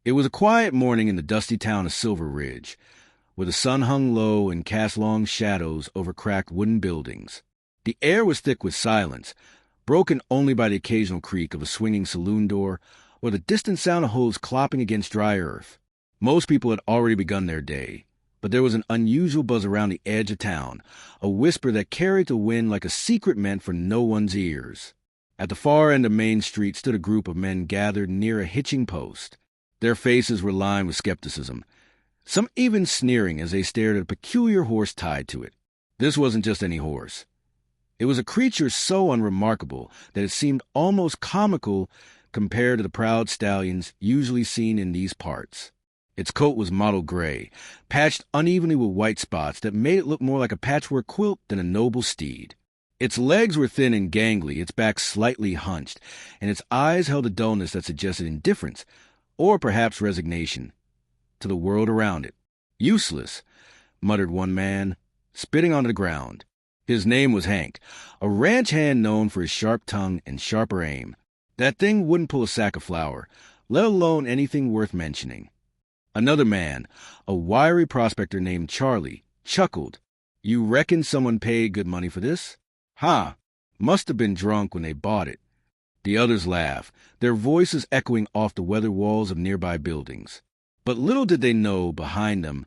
It was a quiet morning in the dusty town of Silver Ridge, where the sun hung low and cast long shadows over cracked wooden buildings. The air was thick with silence, broken only by the occasional creak of a swinging saloon door or the distant sound of hooves clopping against dry earth. Most people had already begun their day, but there was an unusual buzz around the edge of town, a whisper that carried the wind like a secret meant for no one's ears. At the far end of Main Street stood a group of men gathered near a hitching post. Their faces were lined with skepticism, some even sneering as they stared at a peculiar horse tied to it. This wasn't just any horse. It was a creature so unremarkable that it seemed almost comical compared to the proud stallions usually seen in these parts. Its coat was mottled gray, patched unevenly with white spots that made it look more like a patchwork quilt than a noble steed. Its legs were thin and gangly, its back slightly hunched, and its eyes held a dullness that suggested indifference, or perhaps resignation, to the world around it. "Useless," muttered one man, spitting onto the ground. His name was Hank, a ranch hand known for his sharp tongue and sharper aim. That thing wouldn't pull a sack of flour, let alone anything worth mentioning. Another man, a wiry prospector named Charlie, chuckled. "You reckon someone paid good money for this?" "Ha! Must have been drunk when they bought it." The others laughed, their voices echoing off the weathered walls of nearby buildings. But little did they know, behind them,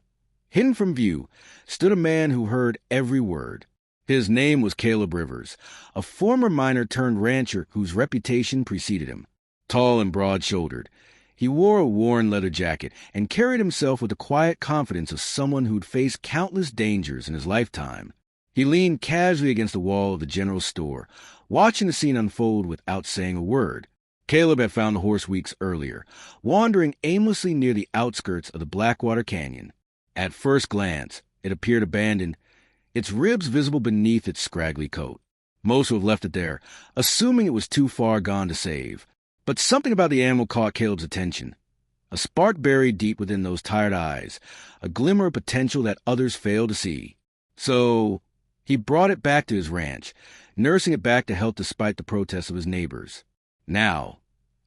hidden from view, stood a man who heard every word. His name was Caleb Rivers, a former miner turned rancher whose reputation preceded him. Tall and broad-shouldered, he wore a worn leather jacket and carried himself with the quiet confidence of someone who'd faced countless dangers in his lifetime. He leaned casually against the wall of the general store, watching the scene unfold without saying a word. Caleb had found the horse weeks earlier, wandering aimlessly near the outskirts of the Blackwater Canyon. At first glance, it appeared abandoned, its ribs visible beneath its scraggly coat. Most would have left it there, assuming it was too far gone to save. But something about the animal caught Caleb's attention. A spark buried deep within those tired eyes, a glimmer of potential that others failed to see. So he brought it back to his ranch, nursing it back to health despite the protests of his neighbors. Now,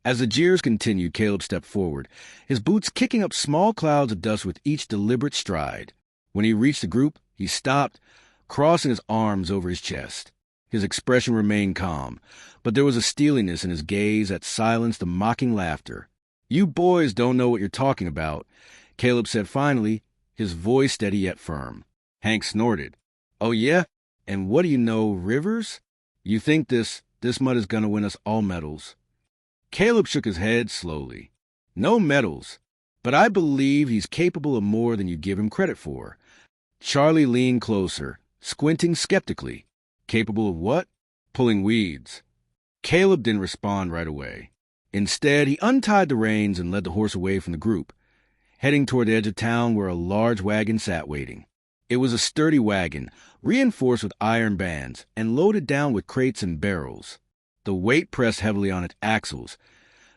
as the jeers continued, Caleb stepped forward, his boots kicking up small clouds of dust with each deliberate stride. When he reached the group, he stopped, crossing his arms over his chest. His expression remained calm, but there was a steeliness in his gaze that silenced the mocking laughter. "You boys don't know what you're talking about," Caleb said finally, his voice steady yet firm. Hank snorted. "Oh, yeah? And what do you know, Rivers? You think this mud is going to win us all medals?" Caleb shook his head slowly. "No medals, but I believe he's capable of more than you give him credit for." Charlie leaned closer, squinting skeptically. "Capable of what?" "Pulling weeds." Caleb didn't respond right away. Instead, he untied the reins and led the horse away from the group, heading toward the edge of town where a large wagon sat waiting. It was a sturdy wagon, reinforced with iron bands and loaded down with crates and barrels. The weight pressed heavily on its axles,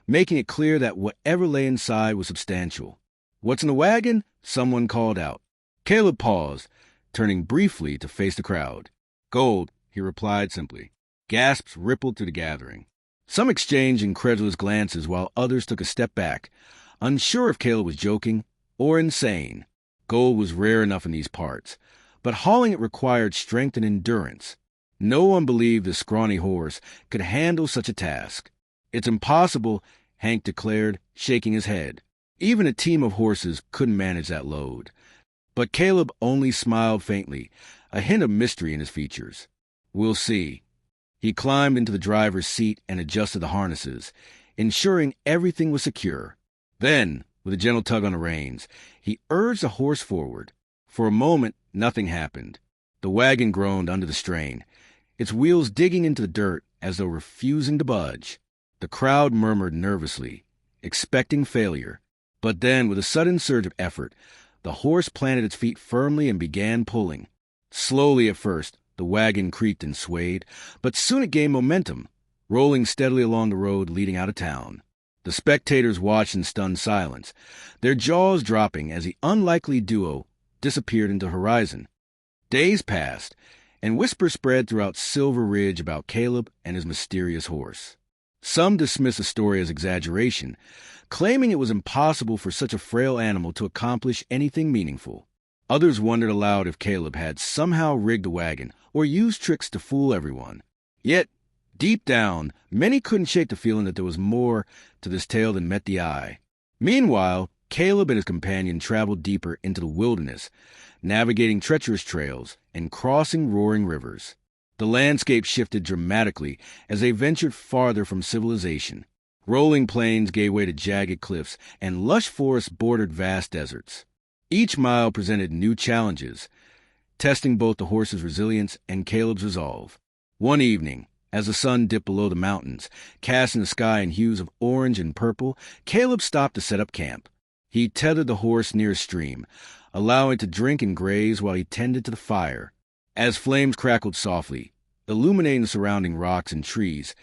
making it clear that whatever lay inside was substantial. "What's in the wagon?" someone called out. Caleb paused, turning briefly to face the crowd. "Gold," he replied simply. Gasps rippled through the gathering. Some exchanged incredulous glances while others took a step back, unsure if Caleb was joking or insane. Gold was rare enough in these parts, but hauling it required strength and endurance. No one believed the scrawny horse could handle such a task. "It's impossible," Hank declared, shaking his head. Even a team of horses couldn't manage that load. But Caleb only smiled faintly, a hint of mystery in his features. "We'll see." He climbed into the driver's seat and adjusted the harnesses, ensuring everything was secure. Then, with a gentle tug on the reins, he urged the horse forward. For a moment, nothing happened. The wagon groaned under the strain, its wheels digging into the dirt as though refusing to budge. The crowd murmured nervously, expecting failure. But then, with a sudden surge of effort, the horse planted its feet firmly and began pulling. Slowly at first, the wagon creaked and swayed, but soon it gained momentum, rolling steadily along the road leading out of town. The spectators watched in stunned silence, their jaws dropping as the unlikely duo disappeared into the horizon. Days passed, and whispers spread throughout Silver Ridge about Caleb and his mysterious horse. Some dismissed the story as exaggeration, claiming it was impossible for such a frail animal to accomplish anything meaningful. Others wondered aloud if Caleb had somehow rigged the wagon or used tricks to fool everyone. Yet, deep down, many couldn't shake the feeling that there was more to this tale than met the eye. Meanwhile, Caleb and his companion traveled deeper into the wilderness, navigating treacherous trails and crossing roaring rivers. The landscape shifted dramatically as they ventured farther from civilization. Rolling plains gave way to jagged cliffs, and lush forests bordered vast deserts. Each mile presented new challenges, testing both the horse's resilience and Caleb's resolve. One evening, as the sun dipped below the mountains, casting the sky in hues of orange and purple, Caleb stopped to set up camp. He tethered the horse near a stream, allowing it to drink and graze while he tended to the fire. As flames crackled softly, illuminating the surrounding rocks and trees,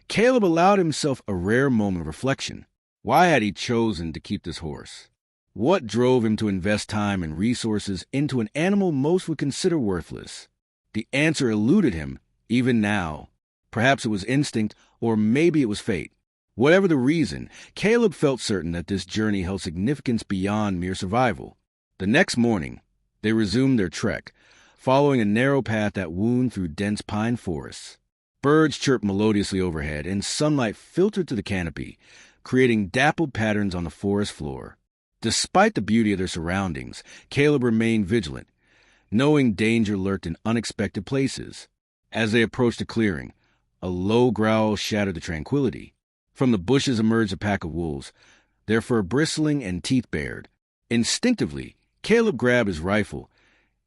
Caleb allowed himself a rare moment of reflection. Why had he chosen to keep this horse? What drove him to invest time and resources into an animal most would consider worthless? The answer eluded him, even now. Perhaps it was instinct, or maybe it was fate. Whatever the reason, Caleb felt certain that this journey held significance beyond mere survival. The next morning, they resumed their trek, following a narrow path that wound through dense pine forests. Birds chirped melodiously overhead, and sunlight filtered to the canopy, creating dappled patterns on the forest floor. Despite the beauty of their surroundings, Caleb remained vigilant, knowing danger lurked in unexpected places. As they approached the clearing, a low growl shattered the tranquility. From the bushes emerged a pack of wolves, their fur bristling and teeth bared. Instinctively, Caleb grabbed his rifle,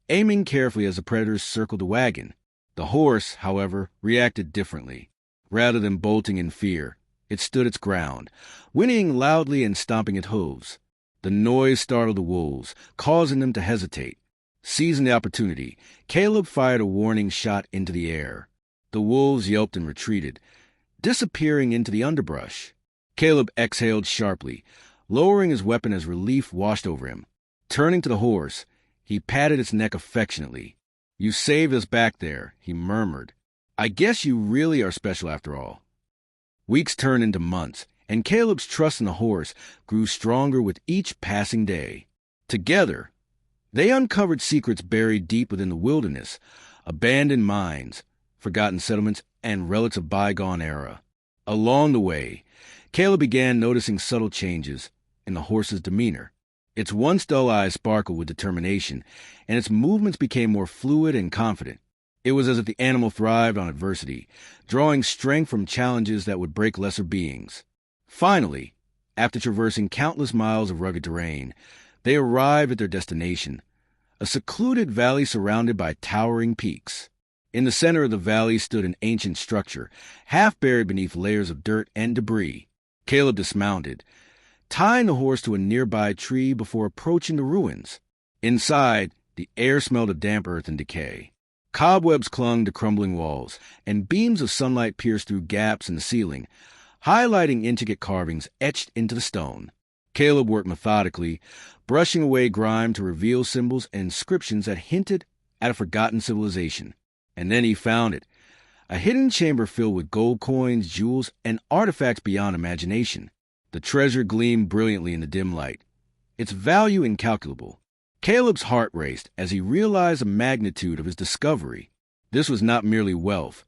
aiming carefully as the predators circled the wagon. The horse, however, reacted differently. Rather than bolting in fear, it stood its ground, whinnying loudly and stomping its hooves. The noise startled the wolves, causing them to hesitate. Seizing the opportunity, Caleb fired a warning shot into the air. The wolves yelped and retreated, disappearing into the underbrush. Caleb exhaled sharply, lowering his weapon as relief washed over him. Turning to the horse, he patted its neck affectionately. "You saved us back there," he murmured. "I guess you really are special after all." Weeks turned into months, and Caleb's trust in the horse grew stronger with each passing day. Together, they uncovered secrets buried deep within the wilderness, abandoned mines, forgotten settlements, and relics of bygone era. Along the way, Caleb began noticing subtle changes in the horse's demeanor. Its once dull eyes sparkled with determination, and its movements became more fluid and confident. It was as if the animal thrived on adversity, drawing strength from challenges that would break lesser beings. Finally, after traversing countless miles of rugged terrain, they arrived at their destination, a secluded valley surrounded by towering peaks. In the center of the valley stood an ancient structure, half buried beneath layers of dirt and debris. Caleb dismounted, tying the horse to a nearby tree before approaching the ruins. Inside, the air smelled of damp earth and decay. Cobwebs clung to crumbling walls, and beams of sunlight pierced through gaps in the ceiling, highlighting intricate carvings etched into the stone. Caleb worked methodically, brushing away grime to reveal symbols and inscriptions that hinted at a forgotten civilization. And then he found it, a hidden chamber filled with gold coins, jewels, and artifacts beyond imagination. The treasure gleamed brilliantly in the dim light, its value incalculable. Caleb's heart raced as he realized the magnitude of his discovery. This was not merely wealth.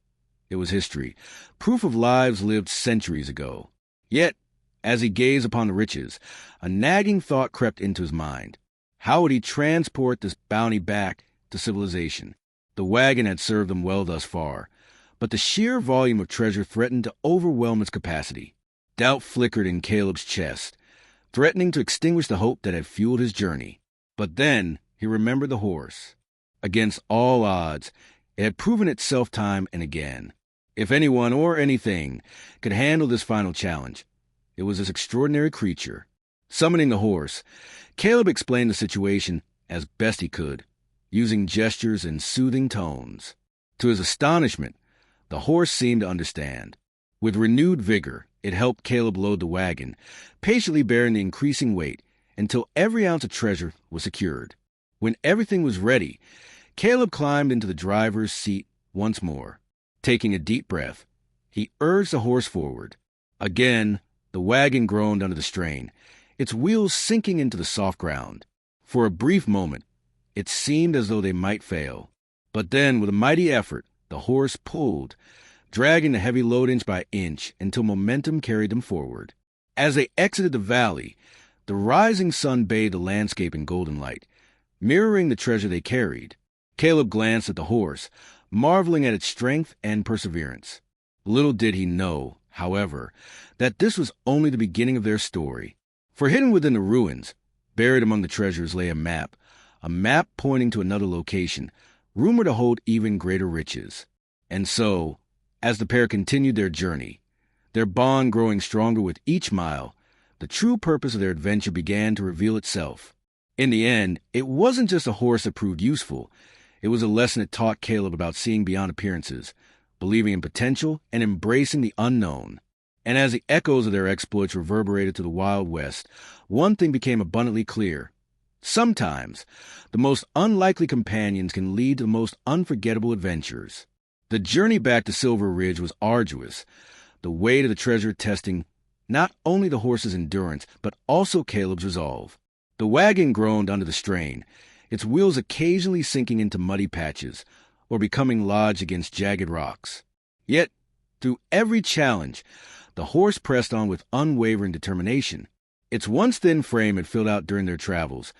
It was history, proof of lives lived centuries ago. Yet, as he gazed upon the riches, a nagging thought crept into his mind. How would he transport this bounty back to civilization? The wagon had served them well thus far, but the sheer volume of treasure threatened to overwhelm its capacity. Doubt flickered in Caleb's chest, threatening to extinguish the hope that had fueled his journey. But then he remembered the horse. Against all odds, it had proven itself time and again. If anyone or anything could handle this final challenge, it was this extraordinary creature. Summoning the horse, Caleb explained the situation as best he could, using gestures and soothing tones. To his astonishment, the horse seemed to understand. With renewed vigor, it helped Caleb load the wagon, patiently bearing the increasing weight until every ounce of treasure was secured. When everything was ready, Caleb climbed into the driver's seat once more. Taking a deep breath, he urged the horse forward. Again, the wagon groaned under the strain, its wheels sinking into the soft ground. For a brief moment, it seemed as though they might fail. But then, with a mighty effort, the horse pulled, dragging the heavy load inch by inch until momentum carried them forward. As they exited the valley, the rising sun bathed the landscape in golden light, mirroring the treasure they carried. Caleb glanced at the horse, marveling at its strength and perseverance. Little did he know, however, that this was only the beginning of their story. For hidden within the ruins, buried among the treasures, lay a map pointing to another location, rumored to hold even greater riches. And so, as the pair continued their journey, their bond growing stronger with each mile, the true purpose of their adventure began to reveal itself. In the end, it wasn't just a horse that proved useful. It was a lesson it taught Caleb about seeing beyond appearances, believing in potential, and embracing the unknown. And as the echoes of their exploits reverberated to the Wild West, one thing became abundantly clear. Sometimes, the most unlikely companions can lead to the most unforgettable adventures. The journey back to Silver Ridge was arduous, the way to the treasure testing not only the horse's endurance, but also Caleb's resolve. The wagon groaned under the strain, its wheels occasionally sinking into muddy patches or becoming lodged against jagged rocks. Yet, through every challenge, the horse pressed on with unwavering determination. Its once thin frame had filled out during their travels,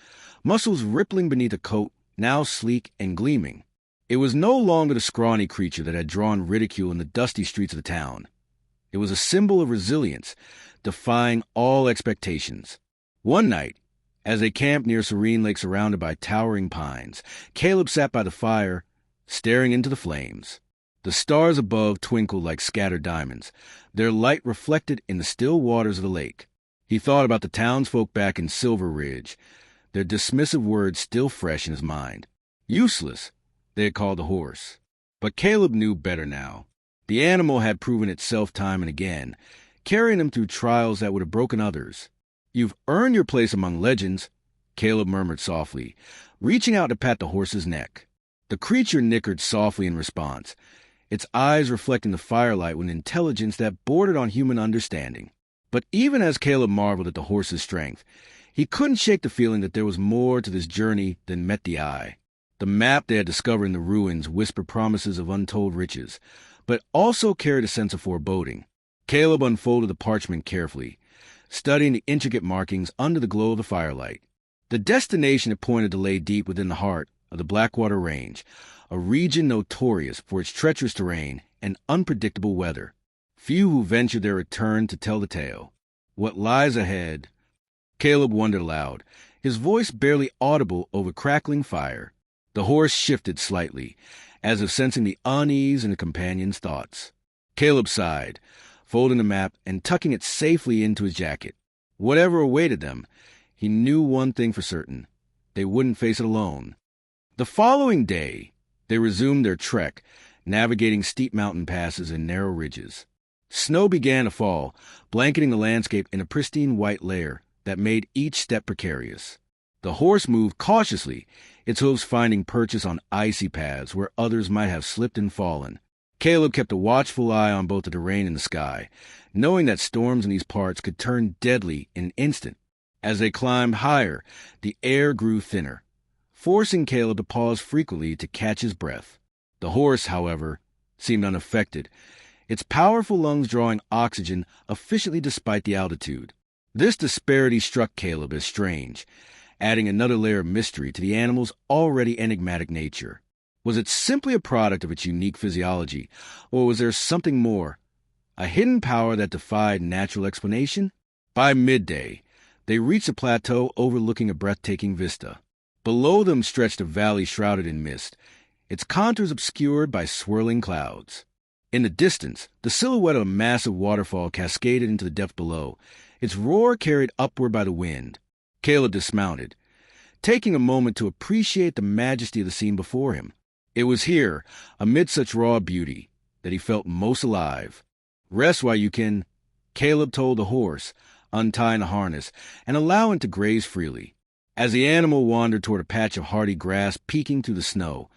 muscles rippling beneath a coat now sleek and gleaming. It was no longer the scrawny creature that had drawn ridicule in the dusty streets of the town. It was a symbol of resilience, defying all expectations. One night, as they camped near Serene Lake surrounded by towering pines, Caleb sat by the fire, staring into the flames. The stars above twinkled like scattered diamonds, their light reflected in the still waters of the lake. He thought about the townsfolk back in Silver Ridge, their dismissive words still fresh in his mind. Useless, they had called the horse. But Caleb knew better now. The animal had proven itself time and again, carrying him through trials that would have broken others. "You've earned your place among legends," Caleb murmured softly, reaching out to pat the horse's neck. The creature nickered softly in response, its eyes reflecting the firelight with an intelligence that bordered on human understanding. But even as Caleb marveled at the horse's strength, he couldn't shake the feeling that there was more to this journey than met the eye. The map they had discovered in the ruins whispered promises of untold riches, but also carried a sense of foreboding. Caleb unfolded the parchment carefully, studying the intricate markings under the glow of the firelight. The destination it pointed to lay deep within the heart of the Blackwater Range, a region notorious for its treacherous terrain and unpredictable weather. Few who ventured their return to tell the tale. What lies ahead? Caleb wondered aloud, his voice barely audible over crackling fire. The horse shifted slightly, as if sensing the unease in the companion's thoughts. Caleb sighed, folding the map and tucking it safely into his jacket. Whatever awaited them, he knew one thing for certain: they wouldn't face it alone. The following day, they resumed their trek, navigating steep mountain passes and narrow ridges. Snow began to fall, blanketing the landscape in a pristine white layer that made each step precarious. The horse moved cautiously, its hooves finding purchase on icy paths where others might have slipped and fallen. Caleb kept a watchful eye on both the terrain and the sky, knowing that storms in these parts could turn deadly in an instant. As they climbed higher, the air grew thinner, forcing Caleb to pause frequently to catch his breath. The horse, however, seemed unaffected, its powerful lungs drawing oxygen efficiently despite the altitude. This disparity struck Caleb as strange, adding another layer of mystery to the animal's already enigmatic nature. Was it simply a product of its unique physiology, or was there something more, a hidden power that defied natural explanation? By midday, they reached a plateau overlooking a breathtaking vista. Below them stretched a valley shrouded in mist, its contours obscured by swirling clouds. In the distance, the silhouette of a massive waterfall cascaded into the depth below, its roar carried upward by the wind. Caleb dismounted, taking a moment to appreciate the majesty of the scene before him. It was here, amid such raw beauty, that he felt most alive. "Rest while you can," Caleb told the horse, untying the harness and allowing it to graze freely. As the animal wandered toward a patch of hardy grass peeking through the snow,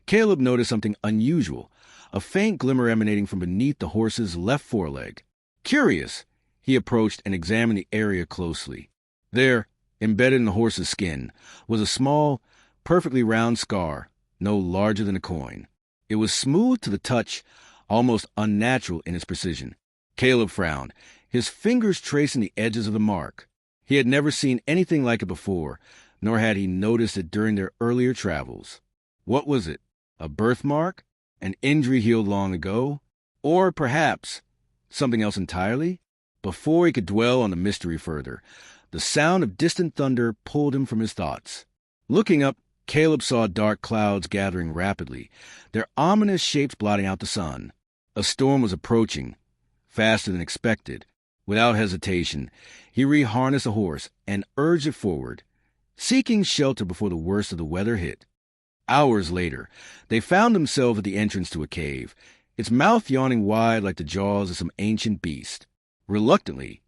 Caleb noticed something unusual, a faint glimmer emanating from beneath the horse's left foreleg. Curious, He approached and examined the area closely. There, embedded in the horse's skin, was a small, perfectly round scar, no larger than a coin. It was smooth to the touch, almost unnatural in its precision. Caleb frowned, his fingers tracing the edges of the mark. He had never seen anything like it before, nor had he noticed it during their earlier travels. What was it? A birthmark? An injury healed long ago? Or perhaps something else entirely? Before he could dwell on the mystery further, the sound of distant thunder pulled him from his thoughts. Looking up, Caleb saw dark clouds gathering rapidly, their ominous shapes blotting out the sun. A storm was approaching, faster than expected. Without hesitation, he reharnessed the horse and urged it forward, seeking shelter before the worst of the weather hit. Hours later, they found themselves at the entrance to a cave, its mouth yawning wide like the jaws of some ancient beast. Reluctantly,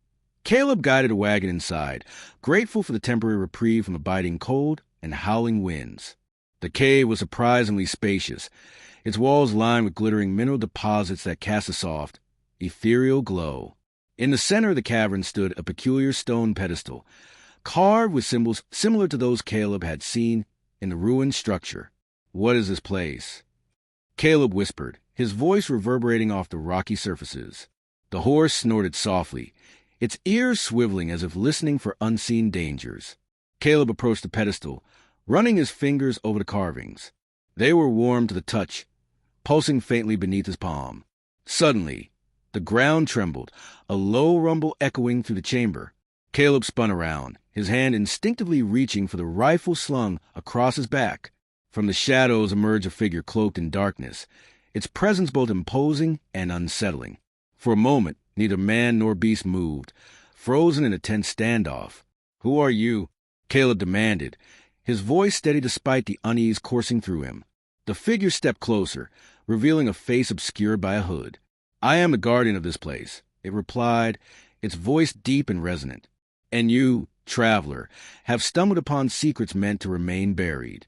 Caleb guided a wagon inside, grateful for the temporary reprieve from the biting cold and howling winds. The cave was surprisingly spacious, its walls lined with glittering mineral deposits that cast a soft, ethereal glow. In the center of the cavern stood a peculiar stone pedestal, carved with symbols similar to those Caleb had seen in the ruined structure. "What is this place?" Caleb whispered, his voice reverberating off the rocky surfaces. The horse snorted softly, its ears swiveling as if listening for unseen dangers. Caleb approached the pedestal, running his fingers over the carvings. They were warm to the touch, pulsing faintly beneath his palm. Suddenly, the ground trembled, a low rumble echoing through the chamber. Caleb spun around, his hand instinctively reaching for the rifle slung across his back. From the shadows emerged a figure cloaked in darkness, its presence both imposing and unsettling. For a moment, neither man nor beast moved, frozen in a tense standoff. "Who are you?" Caleb demanded, his voice steady despite the unease coursing through him. The figure stepped closer, revealing a face obscured by a hood. "I am the guardian of this place," it replied, its voice deep and resonant. "And you, traveler, have stumbled upon secrets meant to remain buried."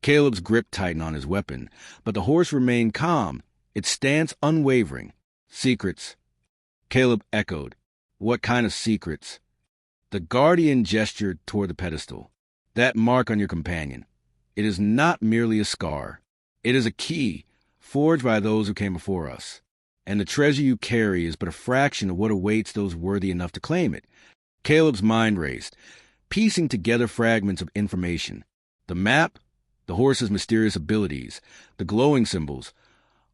Caleb's grip tightened on his weapon, but the horse remained calm, its stance unwavering. "Secrets," Caleb echoed. "What kind of secrets?" The guardian gestured toward the pedestal. "That mark on your companion. It is not merely a scar. It is a key, forged by those who came before us. And the treasure you carry is but a fraction of what awaits those worthy enough to claim it." Caleb's mind raced, piecing together fragments of information. The map, the horse's mysterious abilities, the glowing symbols,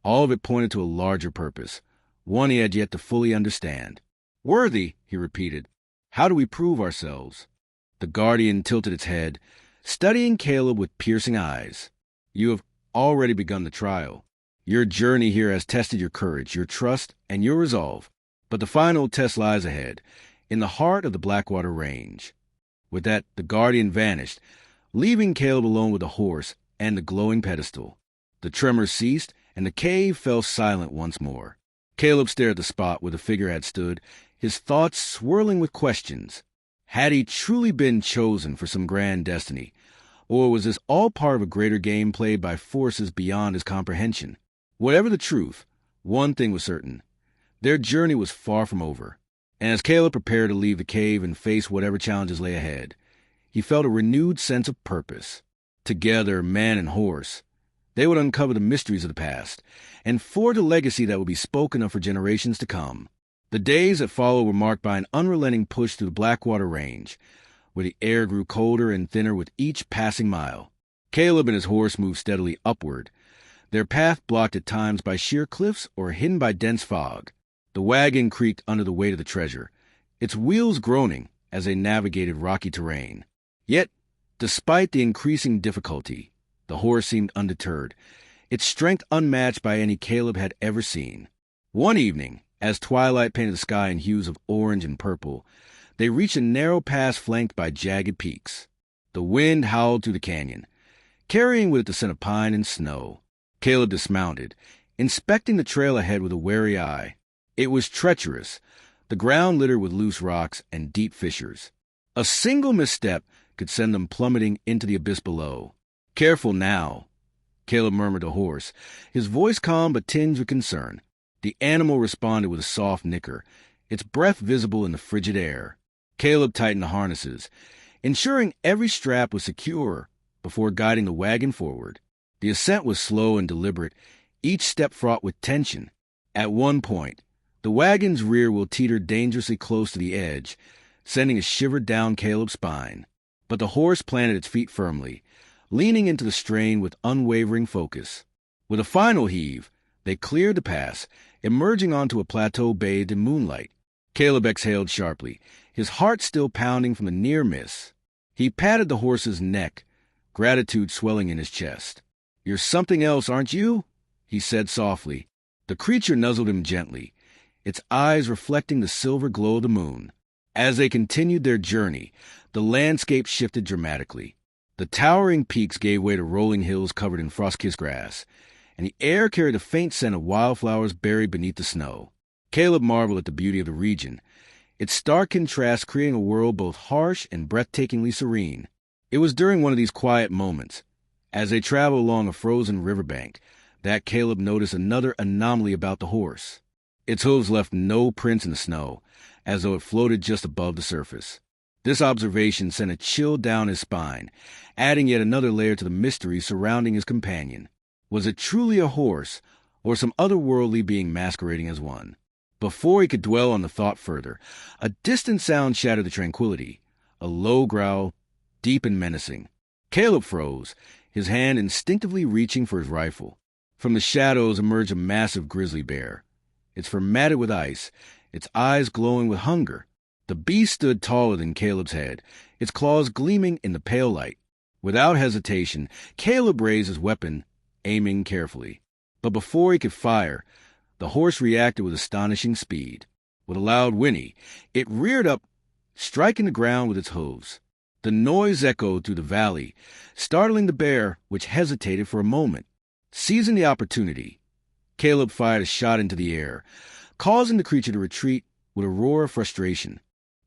all of it pointed to a larger purpose, one he had yet to fully understand. "Worthy," he repeated. "How do we prove ourselves?" The guardian tilted its head, studying Caleb with piercing eyes. "You have already begun the trial. Your journey here has tested your courage, your trust, and your resolve. But the final test lies ahead, in the heart of the Blackwater Range." With that, the guardian vanished, leaving Caleb alone with the horse and the glowing pedestal. The tremors ceased, and the cave fell silent once more. Caleb stared at the spot where the figure had stood, his thoughts swirling with questions. Had he truly been chosen for some grand destiny, or was this all part of a greater game played by forces beyond his comprehension? Whatever the truth, one thing was certain. Their journey was far from over, and as Caleb prepared to leave the cave and face whatever challenges lay ahead, he felt a renewed sense of purpose. Together, man and horse, they would uncover the mysteries of the past and forge a legacy that would be spoken of for generations to come. The days that followed were marked by an unrelenting push through the Blackwater Range, where the air grew colder and thinner with each passing mile. Caleb and his horse moved steadily upward, their path blocked at times by sheer cliffs or hidden by dense fog. The wagon creaked under the weight of the treasure, its wheels groaning as they navigated rocky terrain. Yet, despite the increasing difficulty, the horse seemed undeterred, its strength unmatched by any Caleb had ever seen. One evening, as twilight painted the sky in hues of orange and purple, they reached a narrow pass flanked by jagged peaks. The wind howled through the canyon, carrying with it the scent of pine and snow. Caleb dismounted, inspecting the trail ahead with a wary eye. It was treacherous, the ground littered with loose rocks and deep fissures. A single misstep could send them plummeting into the abyss below. "Careful now," Caleb murmured to the horse, his voice calm but tinged with concern. The animal responded with a soft nicker, its breath visible in the frigid air. Caleb tightened the harnesses, ensuring every strap was secure before guiding the wagon forward. The ascent was slow and deliberate, each step fraught with tension. At one point, the wagon's rear wheel teetered dangerously close to the edge, sending a shiver down Caleb's spine. But the horse planted its feet firmly, leaning into the strain with unwavering focus. With a final heave, they cleared the pass, emerging onto a plateau bathed in moonlight. Caleb exhaled sharply, his heart still pounding from the near miss. He patted the horse's neck, gratitude swelling in his chest. "You're something else, aren't you?" he said softly. The creature nuzzled him gently, its eyes reflecting the silver glow of the moon. As they continued their journey, the landscape shifted dramatically. The towering peaks gave way to rolling hills covered in frost-kissed grass, and the air carried a faint scent of wildflowers buried beneath the snow. Caleb marveled at the beauty of the region, its stark contrast creating a world both harsh and breathtakingly serene. It was during one of these quiet moments, as they traveled along a frozen riverbank, that Caleb noticed another anomaly about the horse. Its hooves left no prints in the snow, as though it floated just above the surface. This observation sent a chill down his spine, adding yet another layer to the mystery surrounding his companion. Was it truly a horse, or some otherworldly being masquerading as one? Before he could dwell on the thought further, a distant sound shattered the tranquility, a low growl, deep and menacing. Caleb froze, his hand instinctively reaching for his rifle. From the shadows emerged a massive grizzly bear, its fur matted with ice, its eyes glowing with hunger. The beast stood taller than Caleb's head, its claws gleaming in the pale light. Without hesitation, Caleb raised his weapon, aiming carefully. But before he could fire, the horse reacted with astonishing speed. With a loud whinny, it reared up, striking the ground with its hooves. The noise echoed through the valley, startling the bear, which hesitated for a moment. Seizing the opportunity, Caleb fired a shot into the air, causing the creature to retreat with a roar of frustration.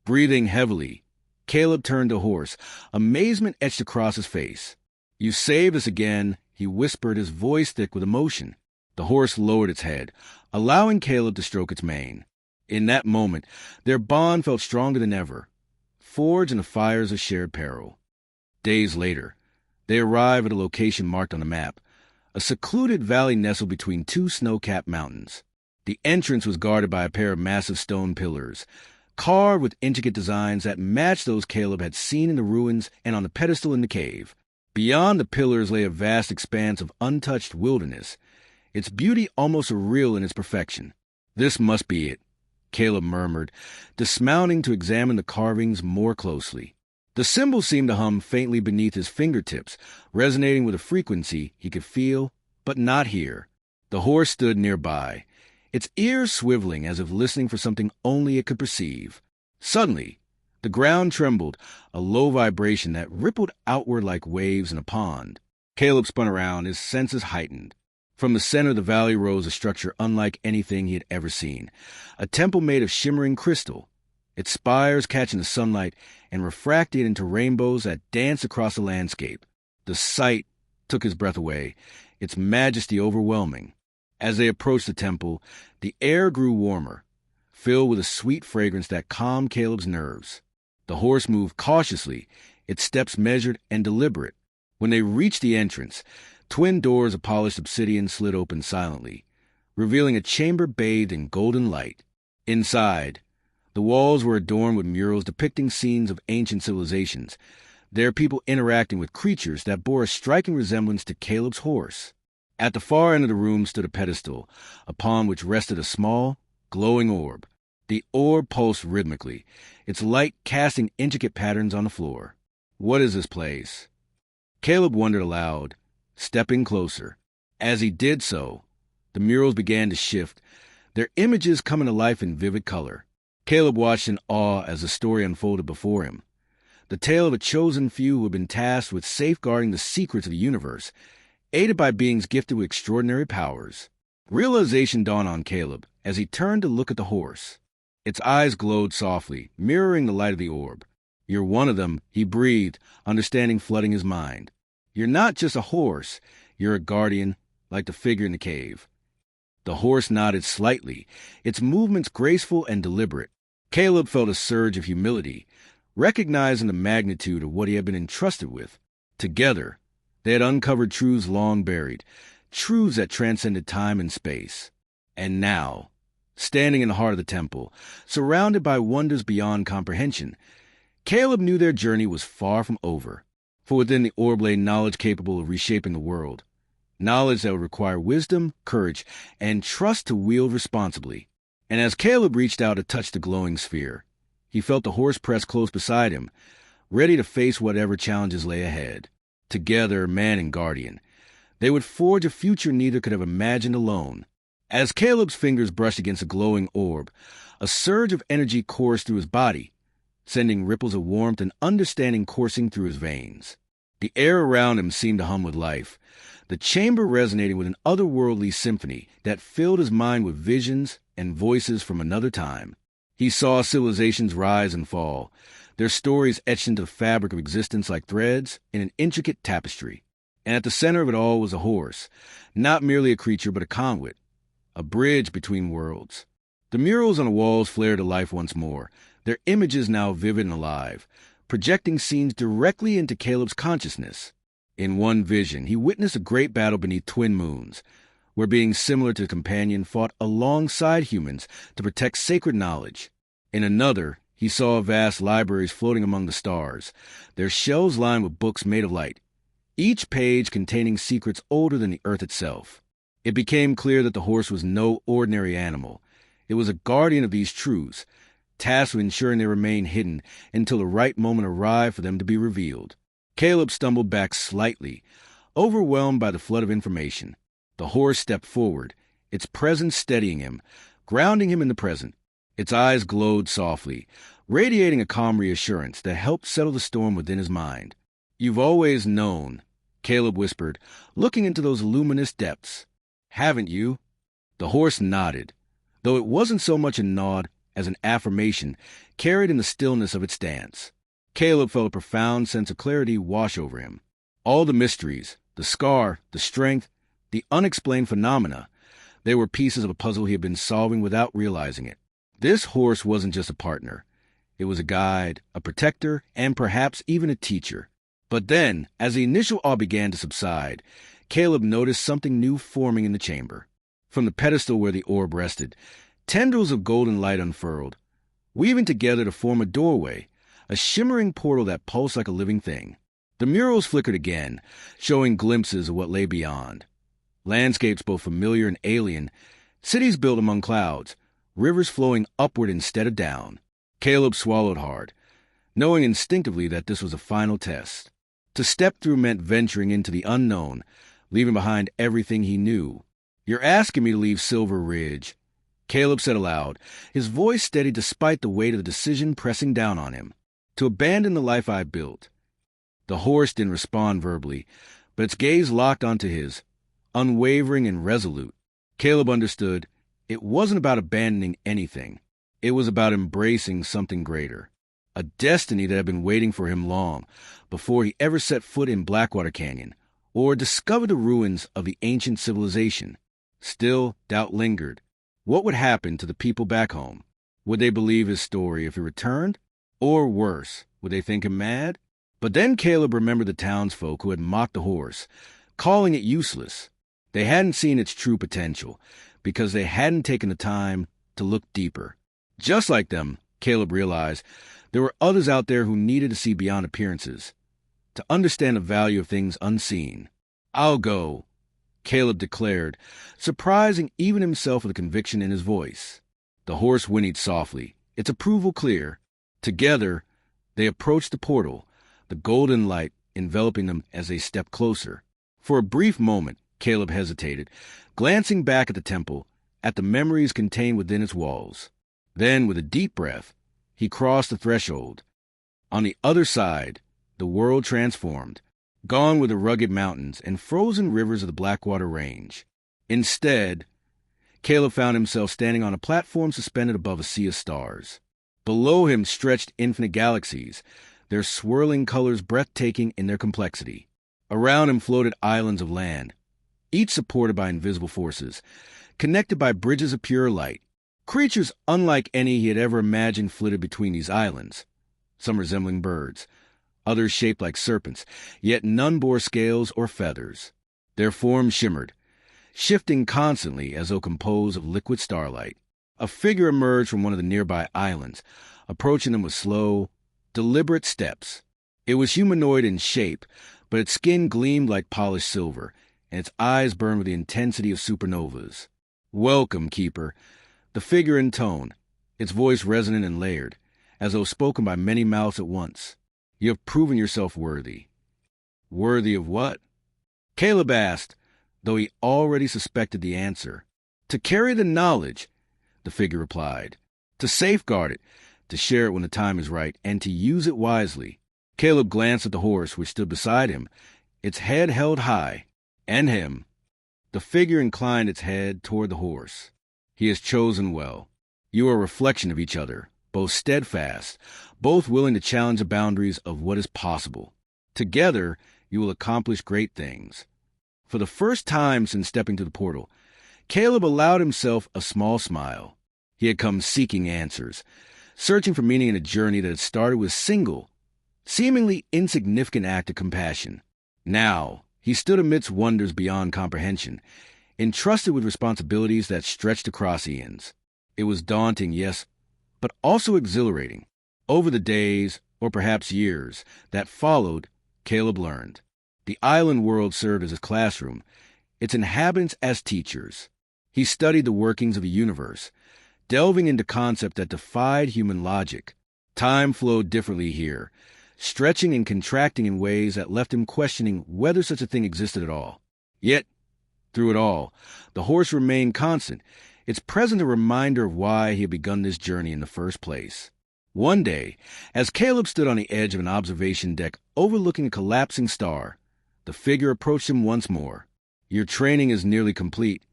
Breathing heavily, Caleb turned to horse, amazement etched across his face. "You saved us again," he whispered, his voice thick with emotion. The horse lowered its head, allowing Caleb to stroke its mane. In that moment, their bond felt stronger than ever, forged in the fires of shared peril. Days later, they arrived at a location marked on the map, a secluded valley nestled between two snow-capped mountains. The entrance was guarded by a pair of massive stone pillars, carved with intricate designs that matched those Caleb had seen in the ruins and on the pedestal in the cave. Beyond the pillars lay a vast expanse of untouched wilderness, its beauty almost surreal in its perfection. "This must be it," Caleb murmured, dismounting to examine the carvings more closely. The symbols seemed to hum faintly beneath his fingertips, resonating with a frequency he could feel but not hear. The horse stood nearby, its ears swiveling as if listening for something only it could perceive. Suddenly, the ground trembled, a low vibration that rippled outward like waves in a pond. Caleb spun around, his senses heightened. From the center of the valley rose a structure unlike anything he had ever seen, a temple made of shimmering crystal, its spires catching the sunlight and refracted into rainbows that danced across the landscape. The sight took his breath away, its majesty overwhelming. As they approached the temple, the air grew warmer, filled with a sweet fragrance that calmed Caleb's nerves. The horse moved cautiously, its steps measured and deliberate. When they reached the entrance, twin doors of polished obsidian slid open silently, revealing a chamber bathed in golden light. Inside, the walls were adorned with murals depicting scenes of ancient civilizations, their people interacting with creatures that bore a striking resemblance to Caleb's horse. At the far end of the room stood a pedestal, upon which rested a small, glowing orb. The orb pulsed rhythmically, its light casting intricate patterns on the floor. "What is this place?" Caleb wondered aloud, stepping closer. As he did so, the murals began to shift, their images coming to life in vivid color. Caleb watched in awe as the story unfolded before him. The tale of a chosen few who had been tasked with safeguarding the secrets of the universe, aided by beings gifted with extraordinary powers. Realization dawned on Caleb as he turned to look at the horse. Its eyes glowed softly, mirroring the light of the orb. "You're one of them," he breathed, understanding flooding his mind. "You're not just a horse, you're a guardian, like the figure in the cave." The horse nodded slightly, its movements graceful and deliberate. Caleb felt a surge of humility, recognizing the magnitude of what he had been entrusted with. Together, they had uncovered truths long buried, truths that transcended time and space. And now, standing in the heart of the temple, surrounded by wonders beyond comprehension, Caleb knew their journey was far from over. For within the orb lay knowledge capable of reshaping the world. Knowledge that would require wisdom, courage, and trust to wield responsibly. And as Caleb reached out to touch the glowing sphere, he felt the horse press close beside him, ready to face whatever challenges lay ahead. Together, man and guardian, they would forge a future neither could have imagined alone. As Caleb's fingers brushed against the glowing orb, a surge of energy coursed through his body, sending ripples of warmth and understanding coursing through his veins. The air around him seemed to hum with life, the chamber resonating with an otherworldly symphony that filled his mind with visions and voices from another time. He saw civilizations rise and fall, their stories etched into the fabric of existence like threads in an intricate tapestry. And at the center of it all was a horse, not merely a creature but a conduit, a bridge between worlds. The murals on the walls flared to life once more, their images now vivid and alive, projecting scenes directly into Caleb's consciousness. In one vision, he witnessed a great battle beneath twin moons, where beings similar to the companion fought alongside humans to protect sacred knowledge. In another, he saw vast libraries floating among the stars, their shelves lined with books made of light, each page containing secrets older than the earth itself. It became clear that the horse was no ordinary animal. It was a guardian of these truths, tasked with ensuring they remained hidden until the right moment arrived for them to be revealed. Caleb stumbled back slightly, overwhelmed by the flood of information. The horse stepped forward, its presence steadying him, grounding him in the present. Its eyes glowed softly, radiating a calm reassurance that helped settle the storm within his mind. "You've always known," Caleb whispered, looking into those luminous depths. "Haven't you?" The horse nodded, though it wasn't so much a nod as an affirmation carried in the stillness of its stance. Caleb felt a profound sense of clarity wash over him. All the mysteries, the scar, the strength, the unexplained phenomena, they were pieces of a puzzle he had been solving without realizing it. This horse wasn't just a partner. It was a guide, a protector, and perhaps even a teacher. But then, as the initial awe began to subside, Caleb noticed something new forming in the chamber. From the pedestal where the orb rested, tendrils of golden light unfurled, weaving together to form a doorway, a shimmering portal that pulsed like a living thing. The murals flickered again, showing glimpses of what lay beyond. Landscapes both familiar and alien, cities built among clouds, rivers flowing upward instead of down. Caleb swallowed hard, knowing instinctively that this was a final test. To step through meant venturing into the unknown, leaving behind everything he knew. "You're asking me to leave Silver Ridge," Caleb said aloud, his voice steady despite the weight of the decision pressing down on him. "To abandon the life I built." The horse didn't respond verbally, but its gaze locked onto his, unwavering and resolute. Caleb understood it wasn't about abandoning anything. It was about embracing something greater. A destiny that had been waiting for him long, before he ever set foot in Blackwater Canyon, or discovered the ruins of the ancient civilization. Still, doubt lingered. What would happen to the people back home? Would they believe his story if he returned? Or worse, would they think him mad? But then Caleb remembered the townsfolk who had mocked the horse, calling it useless. They hadn't seen its true potential, because they hadn't taken the time to look deeper. Just like them, Caleb realized, there were others out there who needed to see beyond appearances, to understand the value of things unseen. "I'll go," Caleb declared, surprising even himself with the conviction in his voice. The horse whinnied softly, its approval clear. Together, they approached the portal, the golden light enveloping them as they stepped closer. For a brief moment, Caleb hesitated, glancing back at the temple, at the memories contained within its walls. Then, with a deep breath, he crossed the threshold. On the other side, the world transformed, gone were the rugged mountains and frozen rivers of the Blackwater Range. Instead, Caleb found himself standing on a platform suspended above a sea of stars. Below him stretched infinite galaxies, their swirling colors breathtaking in their complexity. Around him floated islands of land, each supported by invisible forces, connected by bridges of pure light. Creatures unlike any he had ever imagined flitted between these islands, some resembling birds, others shaped like serpents, yet none bore scales or feathers. Their forms shimmered, shifting constantly as though composed of liquid starlight. A figure emerged from one of the nearby islands, approaching them with slow, deliberate steps. It was humanoid in shape, but its skin gleamed like polished silver, and its eyes burned with the intensity of supernovas. "Welcome, Keeper," the figure intoned, its voice resonant and layered, as though spoken by many mouths at once. "You have proven yourself worthy." "Worthy of what?" Caleb asked, though he already suspected the answer. "To carry the knowledge," the figure replied. "To safeguard it, to share it when the time is right, and to use it wisely." Caleb glanced at the horse which stood beside him, its head held high. "And him." The figure inclined its head toward the horse. "He has chosen well. You are a reflection of each other, both steadfast, both willing to challenge the boundaries of what is possible. Together, you will accomplish great things." For the first time since stepping to the portal, Caleb allowed himself a small smile. He had come seeking answers, searching for meaning in a journey that had started with a single, seemingly insignificant act of compassion. Now, he stood amidst wonders beyond comprehension, entrusted with responsibilities that stretched across eons. It was daunting, yes, but also exhilarating. Over the days, or perhaps years, that followed, Caleb learned. The island world served as his classroom, its inhabitants as teachers. He studied the workings of the universe, delving into concepts that defied human logic. Time flowed differently here, stretching and contracting in ways that left him questioning whether such a thing existed at all. Yet, through it all, the horse remained constant, its presence a reminder of why he had begun this journey in the first place. One day, as Caleb stood on the edge of an observation deck overlooking a collapsing star, the figure approached him once more. "Your training is nearly complete,"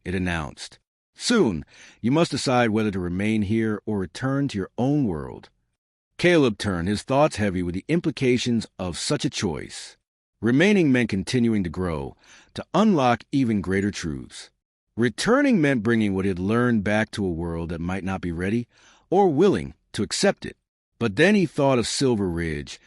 it announced. "Soon, you must decide whether to remain here or return to your own world." Caleb turned, his thoughts heavy with the implications of such a choice. Remaining meant continuing to grow, to unlock even greater truths. Returning meant bringing what he had learned back to a world that might not be ready or willing to accept it. But then he thought of Silver Ridge,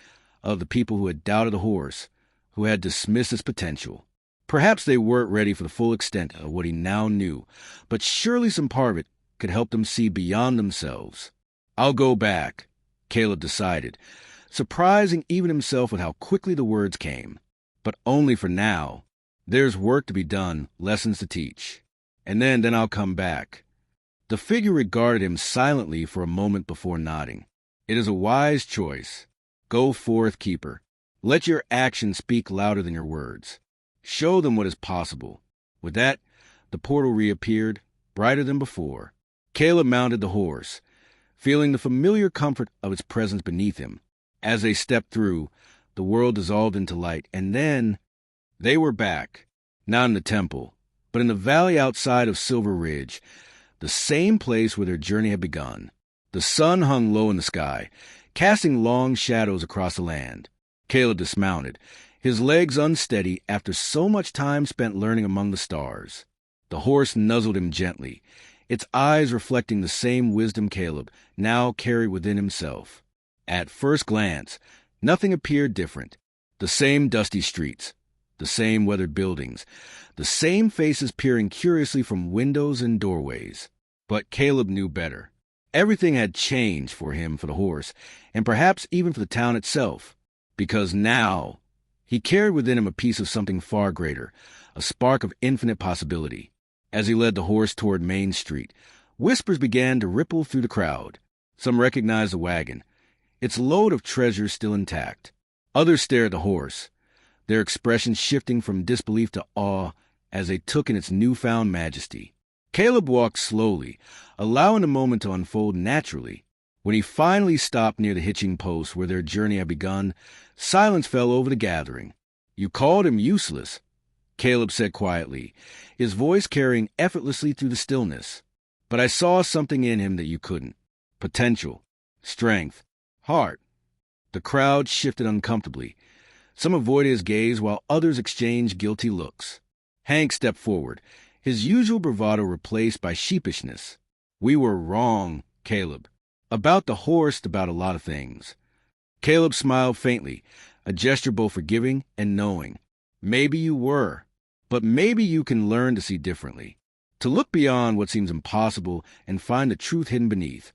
of the people who had doubted the horse, who had dismissed its potential. Perhaps they weren't ready for the full extent of what he now knew, but surely some part of it could help them see beyond themselves. "I'll go back," Caleb decided, surprising even himself with how quickly the words came. "But only for now. There's work to be done, lessons to teach. And then I'll come back." The figure regarded him silently for a moment before nodding. "It is a wise choice. Go forth, Keeper. Let your actions speak louder than your words. Show them what is possible." With that, the portal reappeared, brighter than before. Caleb mounted the horse, feeling the familiar comfort of its presence beneath him. As they stepped through, the world dissolved into light, and then they were back, not in the temple, but in the valley outside of Silver Ridge, the same place where their journey had begun. The sun hung low in the sky, casting long shadows across the land. Caleb dismounted, his legs unsteady after so much time spent learning among the stars. The horse nuzzled him gently, its eyes reflecting the same wisdom Caleb now carried within himself. At first glance, nothing appeared different. The same dusty streets, the same weathered buildings, the same faces peering curiously from windows and doorways. But Caleb knew better. Everything had changed for him, for the horse, and perhaps even for the town itself. Because now, he carried within him a piece of something far greater, a spark of infinite possibility. As he led the horse toward Main Street, whispers began to ripple through the crowd. Some recognized the wagon, its load of treasures still intact. Others stared at the horse, their expressions shifting from disbelief to awe as they took in its newfound majesty. Caleb walked slowly, allowing the moment to unfold naturally. When he finally stopped near the hitching post where their journey had begun, silence fell over the gathering. "You called him useless," Caleb said quietly, his voice carrying effortlessly through the stillness. "But I saw something in him that you couldn't. Potential, strength, heart." The crowd shifted uncomfortably. Some avoided his gaze while others exchanged guilty looks. Hank stepped forward, his usual bravado replaced by sheepishness. "We were wrong, Caleb. About the horse, about a lot of things." Caleb smiled faintly, a gesture both forgiving and knowing. "Maybe you were, but maybe you can learn to see differently, to look beyond what seems impossible and find the truth hidden beneath."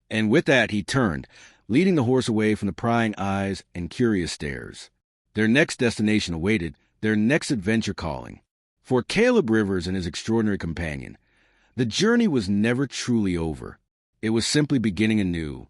And with that, he turned, leading the horse away from the prying eyes and curious stares. Their next destination awaited, their next adventure calling. For Caleb Rivers and his extraordinary companion, the journey was never truly over. It was simply beginning anew.